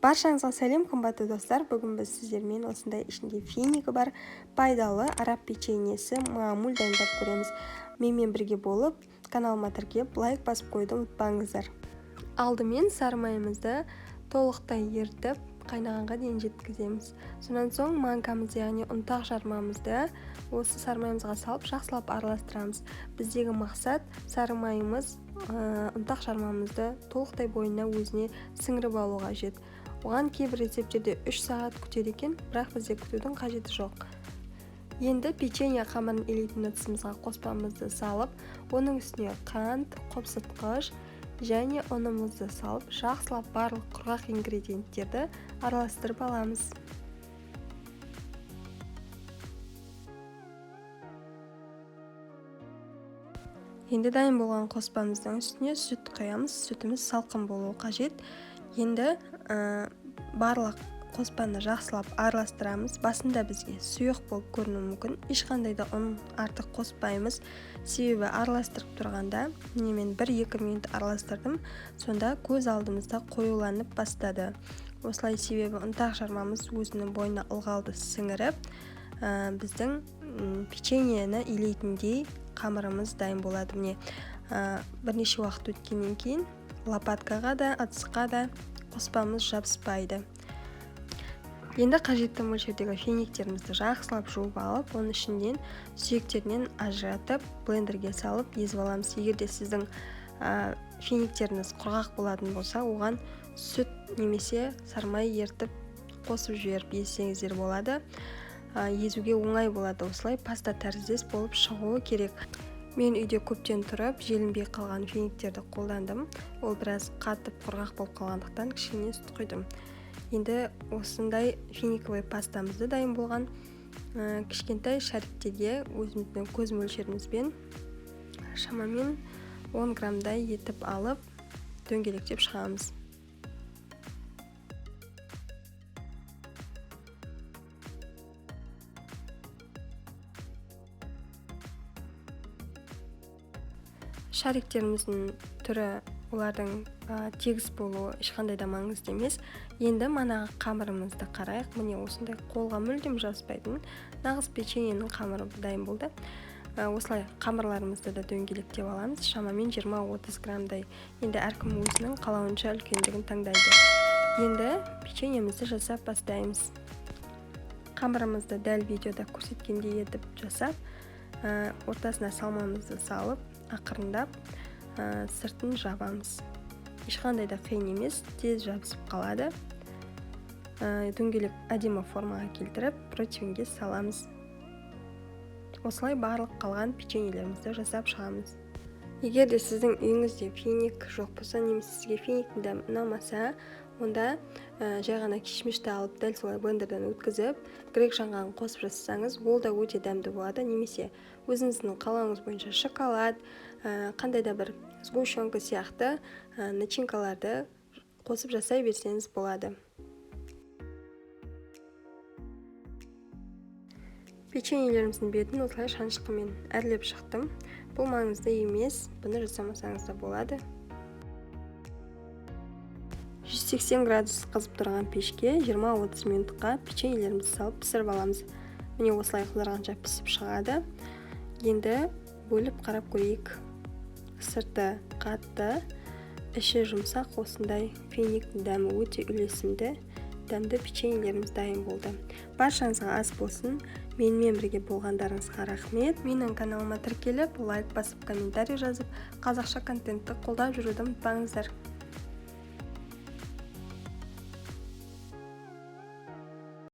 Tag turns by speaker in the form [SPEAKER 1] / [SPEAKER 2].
[SPEAKER 1] Баршаңызға сәлем, қымбатты достар. Бүгін біз сіздермен осындай ішінде финигі бар пайдалы араб печеньесі мамуль дайындап көреміз. Менімен бірге болып, каналыма тіркеліп, лайк басып қойды ұмытпаңыздар. Алдымен сары майымызды толықтай ерітіп, қайнағанға дейін жеткіземіз. Сонан соң манкамызды, яғни ұнтақ жармамызды осы сары майымызға салып, жақсылап араластырамыз. Біздегі мақсат сары майымыз ұнтақ жармамызды толықтай бойына өзіне сіңіріп алуға қажет. Оған кейбір рецептерде 3 сағат күтеді екен, бірақ бізде күтудің қажеті жоқ. Енді печенье қамырын илейтін ыдысымызға қоспамызды салып, оның үстіне қант, қопсытқыш және ұнымызды салып, жақсылап барлық құрғақ ингредиенттерді араластырып аламыз. Енді дайын болған қоспамыздың үстіне сүт құямыз. Сүтіміз салқын болуы қажет. Енді барлық қоспаны жақсылап араластырамыз. Басында бізге сұйық болып көрінуі мүмкін. Ешқандай да ұн артық қоспаймыз. Себебі араластырып тұрғанда мен 1-2 минут араластырдым. Сонда көз алдымызда қоюланып бастады. Осылай себебі ұнтақ жармамыз өзінің бойына ылғалды сіңіріп, біздің печеньені илейтіндей қамырымыз дайын болады. Міне бірнеше уақыт өткеннен кейін лопаткаға да, ыдысқа да қоспамыз жабыспайды. Енді қажетті мөлшердегі финиктерімізді жақсылап жуып алып, оның ішінен сүйектерінен ажыратып, блендерге салып езіп аламыз. Егер де сіздің финиктеріңіз құрғақ болатын болса, оған сүт немесе сары май ертіп қосып жіберіп езсеңіздер болады. Езуге оңай болады. Осылай паста тәріздес болып шығуы керек. Мен үйде көптен тұрып, желінбей қалған финиктерді қолдандым. Ол біраз қатып құрғақ болып қалғандықтан кішкене сүт құйдым. Енді осындай финиковый пастамызды дайын болған кішкентай шариктерге өзіміздің көз мөлшерімізбен шамамен 10 граммдай етіп алып, дөңгелектеп шығамыз. Шариктеріміздің түрі олардың тегіс болуы ешқандай да маңызды емес. Енді манағы қамырымызды қарайық. Міне осындай қолға мүлдем жаспайтын нағыз печеньенің қамыры дайын болды. Осылай қамырларымызды да дөңгелектеп аламыз. Шамамен 20-30 граммдай. Енді әркім өзінің қалауынша үлкендігін таңдайды. Енді печеньемізді жасап бастаймыз. Қамырымызды дәл видеода көрсеткендей етіп жасап, ортасына салмамызды салып, ақырындап сыртын жабамыз. Ешқандай да қиын емес, тез жабысып қалады. Дөңгелек әдемі формаға келтіріп, противеньге саламыз. Осылай барлық қалған печеньелерімізді жасап шығамыз. Егер де сіздің үйіңізде финик жоқ болса, немесе сізге финиктің дәмі ұнамаса, онда жай ғана кишмишті алып, дәл солай блендерден өткізіп, грек жаңғағын қосып жасасаңыз, ол да өте дәмді болады. Немесе өзіңіздің қалауыңыз бойынша шоколад, қандай да бір сгущенка сияқты начинкаларды қосып жасай берсеңіз болады. Печеньелеріміздің бетін осылай шанышқымен әрлеп шықтым. Бұл маңызды емес, бұны жасамасаңыз да болады. 180 градус қызып тұрған пешке 20-30 минутқа печеньелерімізді салып пісіріп аламыз. Міне осылай қызарғанша пісіп шығады. Енді бөліп қарап көрейік. Сырты қатты, іші жұмсақ, осындай финиктің дәмі өте үйлесімді, дәмді печеньелеріміз дайын болды. Баршаңызға ас болсын. Менімен бірге болғандарыңызға рахмет. Менің каналыма тіркеліп, лайк басып, комментарий жазып, қазақша контентті қолдап жүруді ұмытпаңыздар.